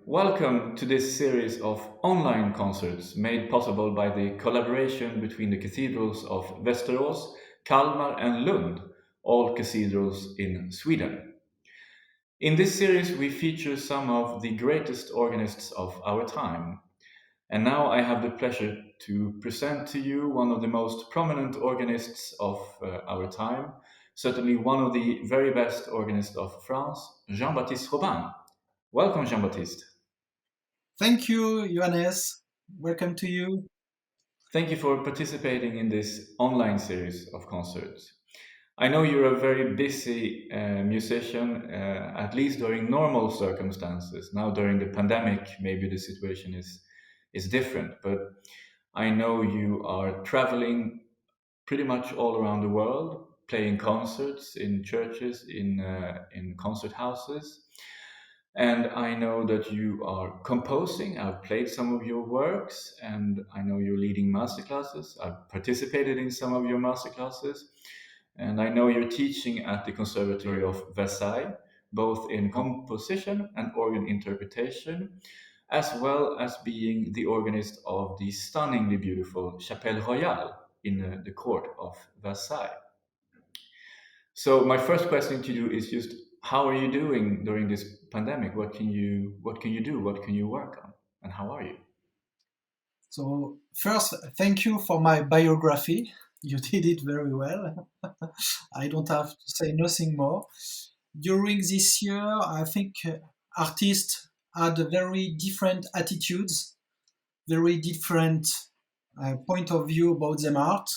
Welcome to this series of online concerts made possible by the collaboration between the cathedrals of Västerås, Kalmar, and Lund, all cathedrals in Sweden. In this series, we feature some of the greatest organists of our time. And now I have the pleasure to present to you one of the most prominent organists of our time, certainly one of the very best organists of France, Jean-Baptiste Robin. Welcome, Jean-Baptiste. Thank you, Johannes. Welcome to you. Thank you for participating in this online series of concerts. I know you're a very busy musician, at least during normal circumstances. Now, during the pandemic, maybe the situation is different, but I know you are traveling pretty much all around the world, playing concerts in churches, in concert houses. And I know that you are composing. I've played some of your works, and I know you're leading masterclasses. I've participated in some of your masterclasses, and I know you're teaching at the Conservatory of Versailles, both in composition and organ interpretation, as well as being the organist of the stunningly beautiful Chapelle Royale in the court of Versailles. So my first question to you is just how are you doing during this pandemic? What can you do? What can you work on? And how are you? So, first, thank you for my biography. You did it very well. I don't have to say nothing more. During this year, I think artists had a very different attitudes, very different point of view about them art.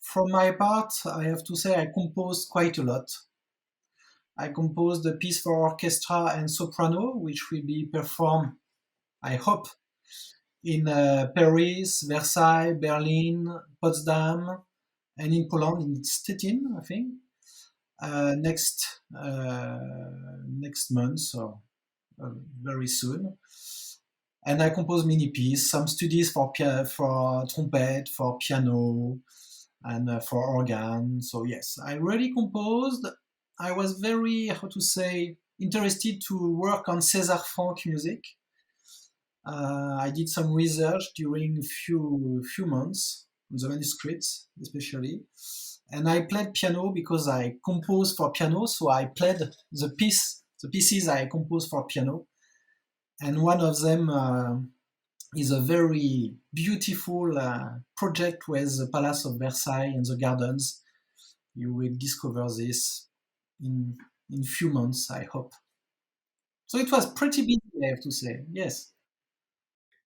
From my part, I have to say I composed quite a lot. I composed a piece for orchestra and soprano, which will be performed, I hope, in Paris, Versailles, Berlin, Potsdam, and in Poland, in Stettin, I think, next month, so very soon. And I compose many pieces, some studies for trumpet, for piano, and for organ. So yes, I really composed. I was very, how to say, interested to work on César Franck music. I did some research during few months on the manuscripts, especially, and I played piano because I composed for piano. So I played the pieces I composed for piano, and one of them is a very beautiful project with the Palace of Versailles and the gardens. You will discover this in few months, I hope. So it was pretty busy, I have to say. Yes.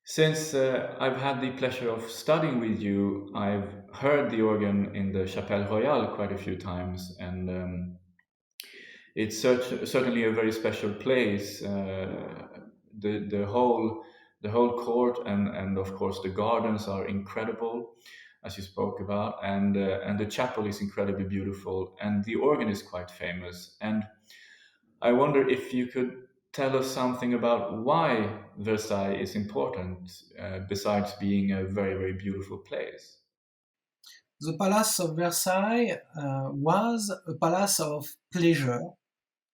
Since I've had the pleasure of studying with you, I've heard the organ in the Chapelle Royale quite a few times, and it's certainly a very special place. The whole court and of course the gardens are incredible, as you spoke about, and the chapel is incredibly beautiful, and the organ is quite famous. And I wonder if you could tell us something about why Versailles is important, besides being a very very beautiful place. The Palace of Versailles was a palace of pleasure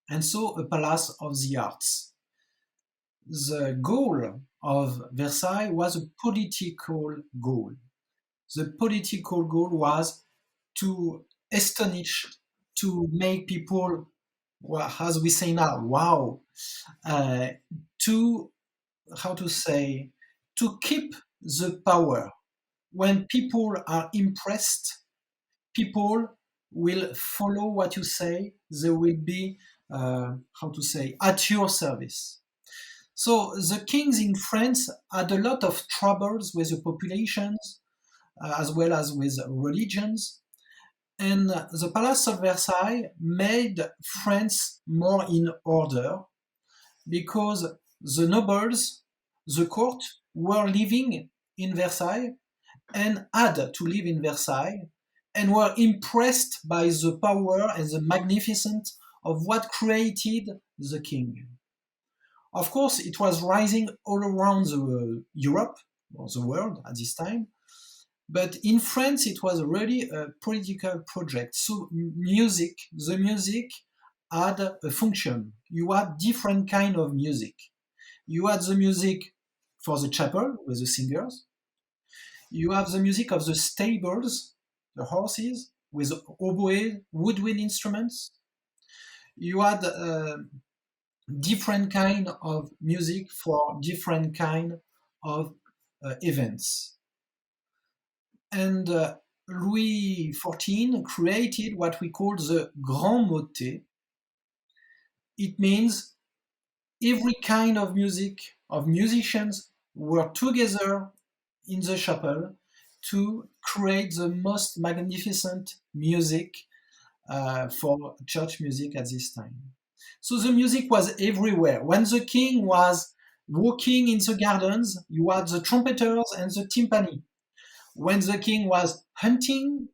and so a palace of the arts. The goal of Versailles was a political goal. The political goal was to astonish, to make people, well, as we say now, wow, uh, to, how to say, to keep the power. When people are impressed, people will follow what you say. They will be, how to say, at your service. So the kings in France had a lot of troubles with the populations, as well as with religions. And the Palace of Versailles made France more in order because the nobles, the court, were living in Versailles and had to live in Versailles and were impressed by the power and the magnificence of what created the king. Of course, it was rising all around Europe or the world at this time, but in France, it was really a political project. So the music had a function. You had different kind of music. You had the music for the chapel with the singers. You have the music of the stables, the horses, with oboe, woodwind instruments. You had different kind of music for different kind of events. And Louis XIV created what we call the grand motet. It means every kind of music, of musicians were together in the chapel to create the most magnificent music for church music at this time. So the music was everywhere. When the king was walking in the gardens, you had the trumpeters and the timpani. When the king was hunting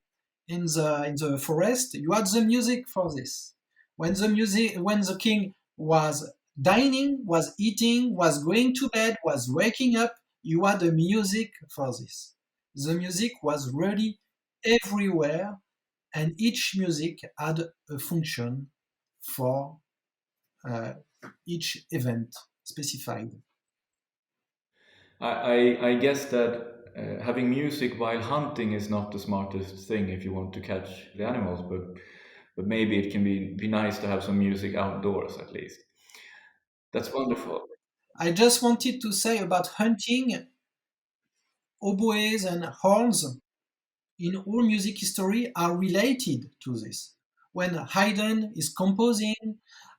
in the forest, you had the music for this. When the king was dining, was eating, was going to bed, was waking up, you had the music for this. The music was really everywhere, and each music had a function for uh, each event specified. I guess that having music while hunting is not the smartest thing if you want to catch the animals, but maybe it can be nice to have some music outdoors at least. That's wonderful. I just wanted to say about hunting, oboes and horns in all music history are related to this. When Haydn is composing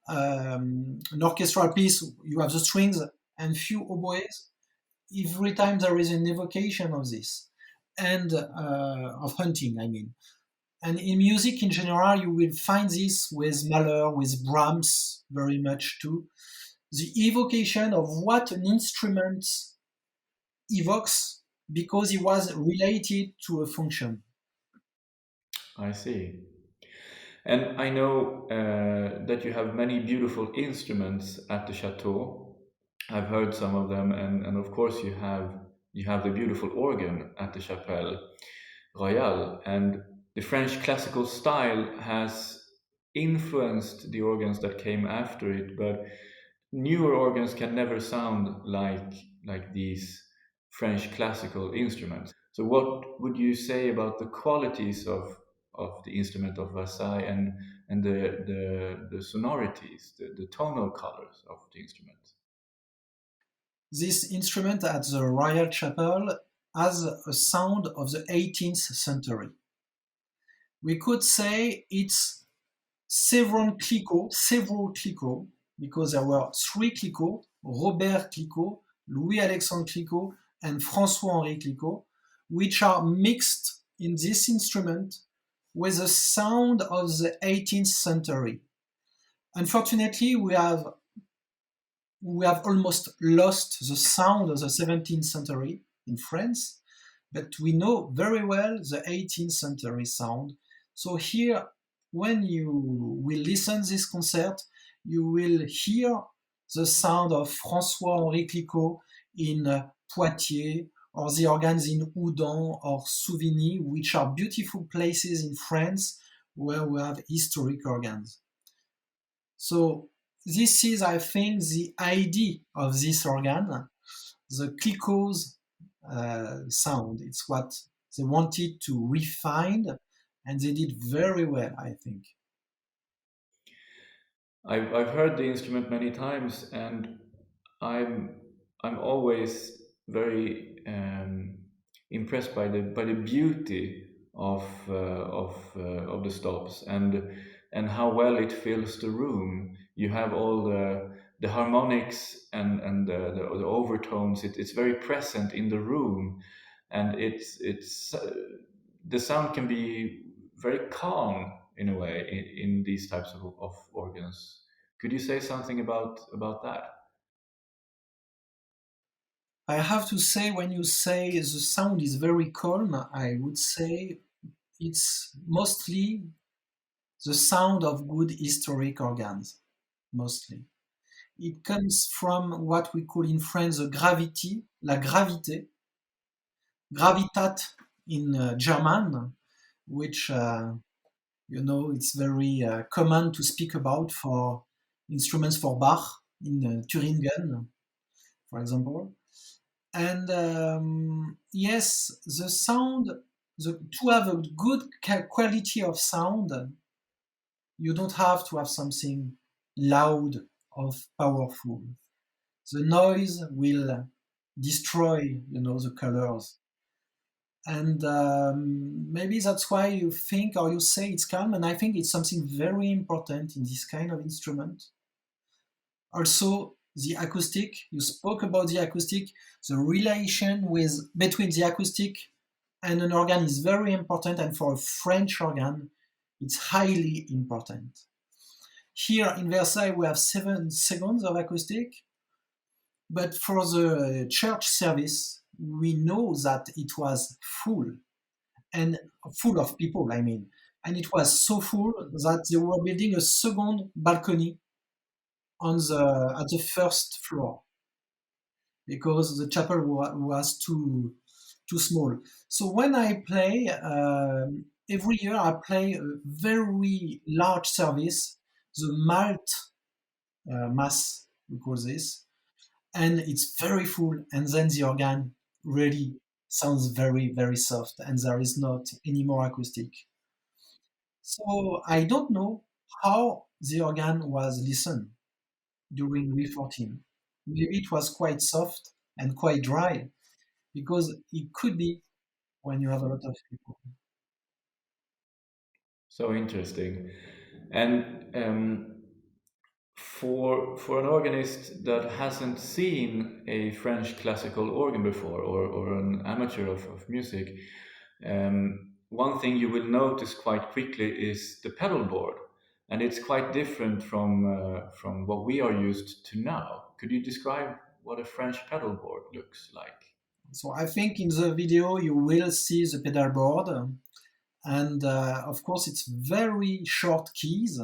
an orchestral piece, you have the strings and few oboes. Every time there is an evocation of this and of hunting, I mean. And in music in general, you will find this with Mahler, with Brahms, very much too. The evocation of what an instrument evokes because it was related to a function. I see. And I know that you have many beautiful instruments at the chateau. I've heard some of them, and of course you have the beautiful organ at the Chapelle Royale, and the French classical style has influenced the organs that came after it, but newer organs can never sound like these French classical instruments. So, what would you say about the qualities of the instrument of Versailles and the sonorities, the tonal colors of the instrument? This instrument at the Royal Chapel has a sound of the 18th century. We could say it's several Clicquot, because there were three Clicquot, Robert Clicquot, Louis-Alexandre Clicquot, and François-Henri Clicquot, which are mixed in this instrument with the sound of the 18th century. Unfortunately, we have almost lost the sound of the 17th century in France, but we know very well the 18th century sound. So here, when you will listen this concert, you will hear the sound of François-Henri Clicquot in Poitiers, or the organs in Houdan or Souvigny, which are beautiful places in France where we have historic organs. So this is, I think, the idea of this organ, the Clicquot's sound. It's what they wanted to refine, and they did very well, I think. I've heard the instrument many times, and I'm I'm always very impressed by the beauty of the stops and how well it fills the room. You have all the harmonics and the overtones. It's very present in the room, and it's the sound can be very calm in a way in these types of organs. Could you say something about that? I have to say, when you say the sound is very calm, I would say it's mostly the sound of good historic organs, mostly. It comes from what we call in French the gravity, la gravité, gravitat in German, which it's very common to speak about for instruments for Bach in Thuringen. for example. And yes, the sound, to have a good quality of sound, you don't have to have something loud or powerful. The noise will destroy, the colors. And maybe that's why you think or you say it's calm. And I think it's something very important in this kind of instrument. Also, the acoustic. You spoke about the acoustic. The relation between the acoustic and an organ is very important, and for a French organ, it's highly important. Here in Versailles, we have 7 seconds of acoustic, but for the church service, we know that it was full, and full of people, I mean. And it was so full that they were building a second balcony at the first floor because the chapel was too small. So when I play, every year I play a very large service, the Malt Mass, we call this, and it's very full. And then the organ really sounds very, very soft, and there is not any more acoustic. So I don't know how the organ was listened during Louis XIV. Maybe it was quite soft and quite dry, because it could be when you have a lot of people. So interesting. And for an organist that hasn't seen a French classical organ before, or an amateur of music, one thing you will notice quite quickly is the pedal board, and it's quite different from what we are used to now. Could you describe what a French pedal board looks like? So I think in the video you will see the pedal board, and of course it's very short keys.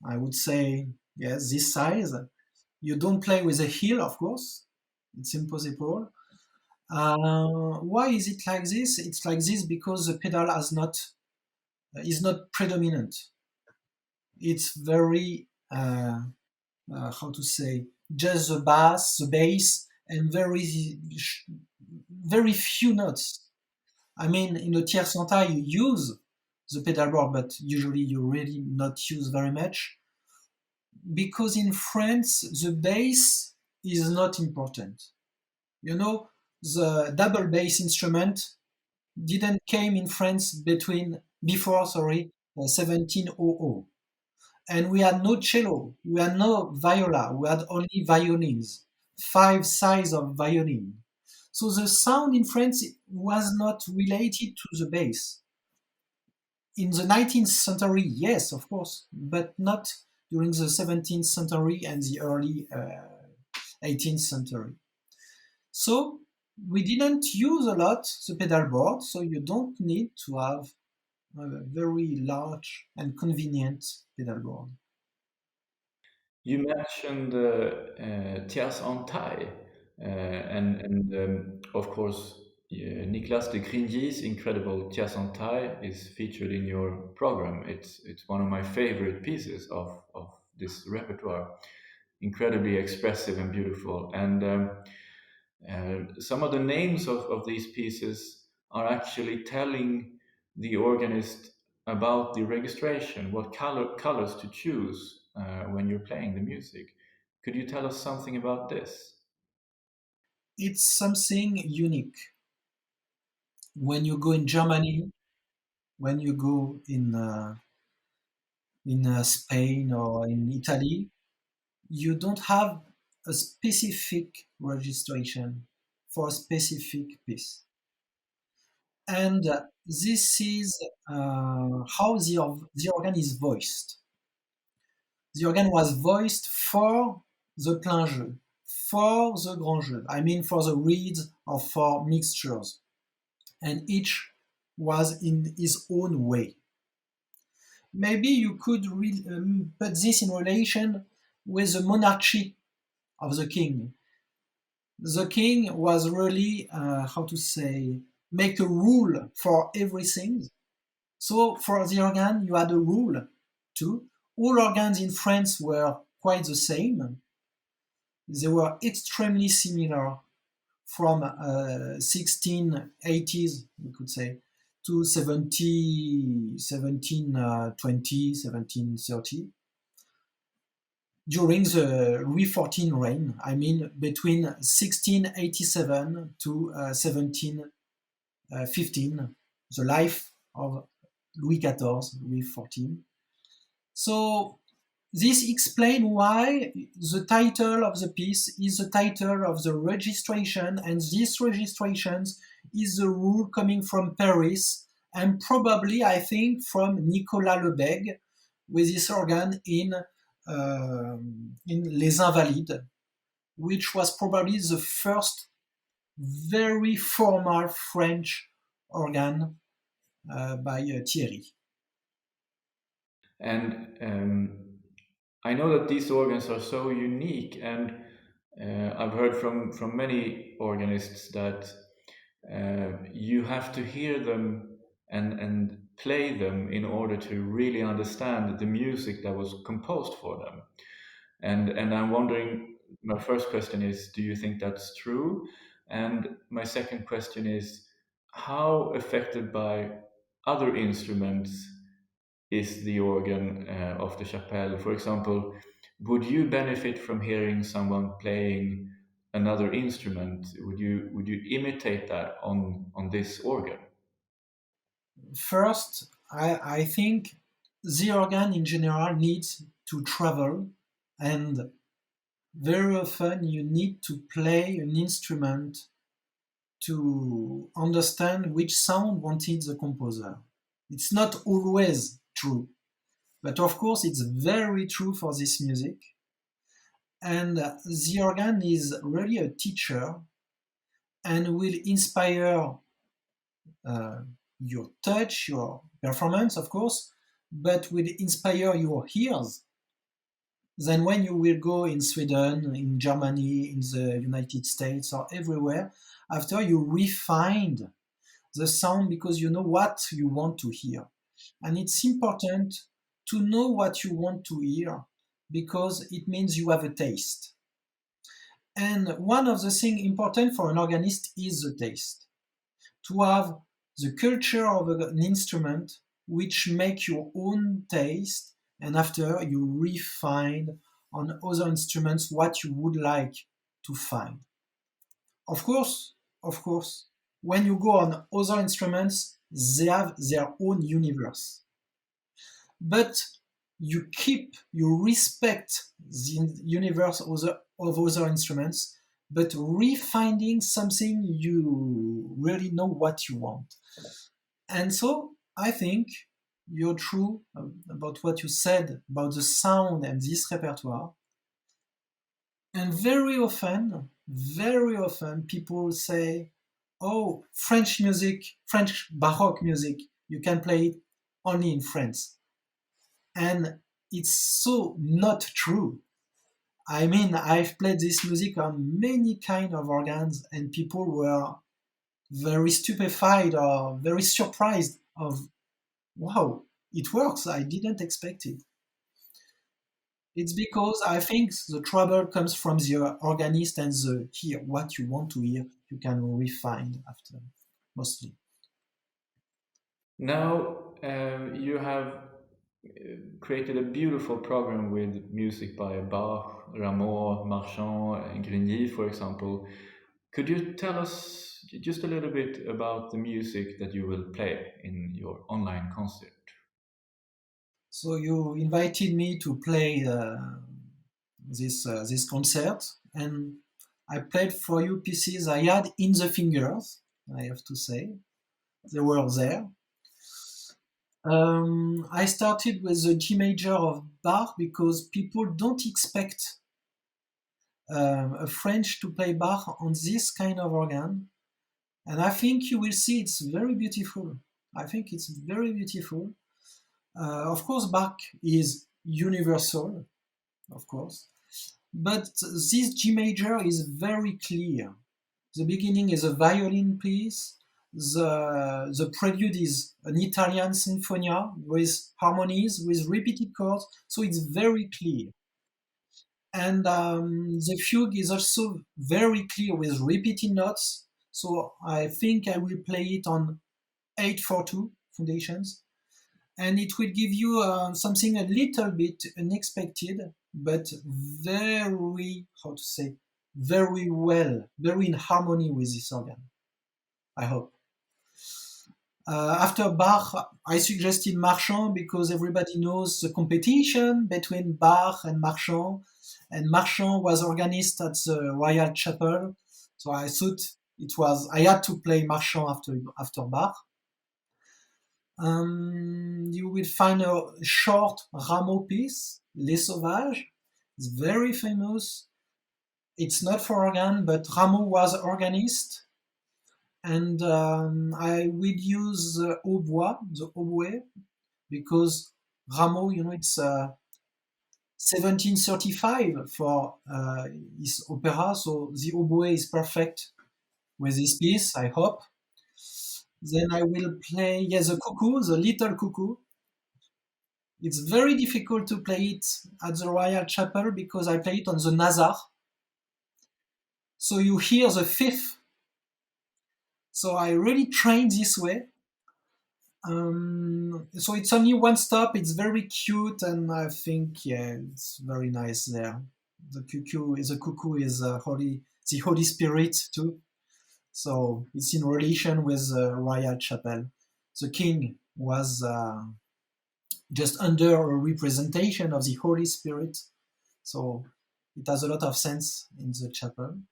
I would say, yes, this size. You don't play with a heel, of course. It's impossible. Why is it like this? It's like this because the pedal is not predominant. It's very how to say, just the bass, the bass, and very few notes. I mean, in the tierce entaille, you use the pedal board, but usually you really not use very much because in France the bass is not important. You know, the double bass instrument didn't came in France before 1700, and we had no cello, we had no viola, we had only violins, 5 sides of violin. So the sound in France was not related to the bass. In the 19th century, yes, of course, but not during the 17th century and the early 18th century. So we didn't use a lot the pedal board, so you don't need to have a very large and convenient pedal board. You mentioned tierce entaille, and of course, Nicolas de Grigny's incredible tierce entaille is featured in your program. It's one of my favorite pieces of this repertoire. Incredibly expressive and beautiful. And some of the names of these pieces are actually telling the organist about the registration, what colors to choose when you're playing the music. Could you tell us something about this? It's something unique. When you go in Germany, when you go in Spain or in Italy, you don't have a specific registration for a specific piece. And this is how the organ is voiced. The organ was voiced for the plein jeu, for the grand jeu, I mean for the reeds or for mixtures. And each was in his own way. Maybe you could put this in relation with the monarchy of the king. The king was really, how to say, make a rule for everything. So for the organ, you had a rule too. All organs in France were quite the same. They were extremely similar from 1680s, we could say, to 1720, 1730, during the Louis XIV reign. I mean, between 1687 to 1715, the life of Louis XIV, Louis XIV. So this explains why the title of the piece is the title of the registration, and this registration is the rule coming from Paris, and probably, I think, from Nicolas Lebègue with this organ in Les Invalides, which was probably the first very formal French organ by Thierry. And I know that these organs are so unique, and I've heard from many organists that you have to hear them and play them in order to really understand the music that was composed for them. And I'm wondering, my first question is, do you think that's true? And my second question is, how affected by other instruments is the organ of the chapelle? For example, would you benefit from hearing someone playing another instrument? Would you imitate that on this organ? First, I think the organ in general needs to travel, and very often you need to play an instrument to understand which sound wanted the composer. It's not always true, but of course it's very true for this music. And the organ is really a teacher and will inspire uh, your touch, your performance, of course, but will inspire your ears. Then when you will go in Sweden, in Germany, in the United States, or everywhere, after you refined the sound because you know what you want to hear. And it's important to know what you want to hear because it means you have a taste. And one of the things important for an organist is the taste. To have the culture of an instrument which make your own taste, and after you refine on other instruments what you would like to find. Of course, of course, when you go on other instruments, they have their own universe. But you respect the universe of other instruments, but refinding something you really know what you want. And so I think you're true about what you said about the sound and this repertoire. And very often people say, oh, French music, French Baroque music, you can play it only in France. And it's so not true. I mean, I've played this music on many kind of organs, and people were very stupefied or very surprised of, wow, it works. I didn't expect it. It's because I think the trouble comes from the organist and the hear what you want to hear. You can refine after, mostly. Now you have created a beautiful program with music by Bach, Rameau, Marchand, and Grigny, for example. Could you tell us just a little bit about the music that you will play in your online concert? So you invited me to play this concert, and I played for you pieces I had in the fingers. I have to say they were there. I started with the G major of Bach because people don't expect a French to play Bach on this kind of organ, and I think you will see it's very beautiful. I think it's very beautiful. Of course, Bach is universal, of course, but this G major is very clear. The beginning is a violin piece. The prelude is an Italian sinfonia with harmonies, with repeated chords, so it's very clear. And the fugue is also very clear with repeating notes. So I think I will play it on 8/4/2 foundations, and it will give you something a little bit unexpected, but very, how to say, very well, very in harmony with this organ, I hope. After Bach, I suggested Marchand because everybody knows the competition between Bach and Marchand was organist at the Royal Chapel. So I thought I had to play Marchand after Bach. You will find a short Rameau piece, Les Sauvages. It's very famous. It's not for organ, but Rameau was organist. And I will use the hautbois, the oboe, because Rameau, it's 1735 for his opera, so the oboe is perfect with this piece, I hope. Then I will play, yes, the cuckoo, the little cuckoo. It's very difficult to play it at the Royal Chapel because I play it on the Nazar. So you hear the fifth. So I really trained this way. So it's only one stop. It's very cute, and I think it's very nice there. The cuckoo is the Holy Spirit too. So it's in relation with the Royal Chapel. The king was just under a representation of the Holy Spirit, so it has a lot of sense in the chapel.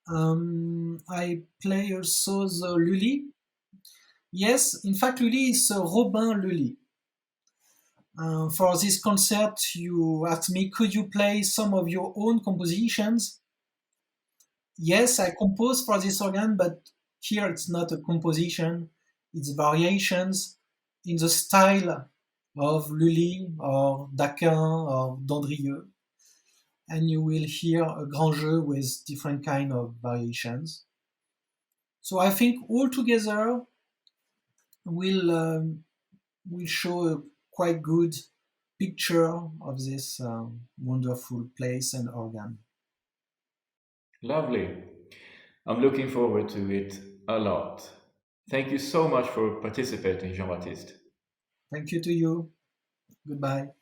I play also the Lully. Yes, in fact, Lully is Robin Lully. For this concert, you asked me, could you play some of your own compositions? Yes, I composed for this organ, but here it's not a composition, it's variations in the style of Lully or Daquin or Dandrieux. And you will hear a grand jeu with different kind of variations. So I think all together will show a quite good picture of this wonderful place and organ. Lovely. I'm looking forward to it a lot. Thank you so much for participating, Jean-Baptiste. Thank you to you. Goodbye.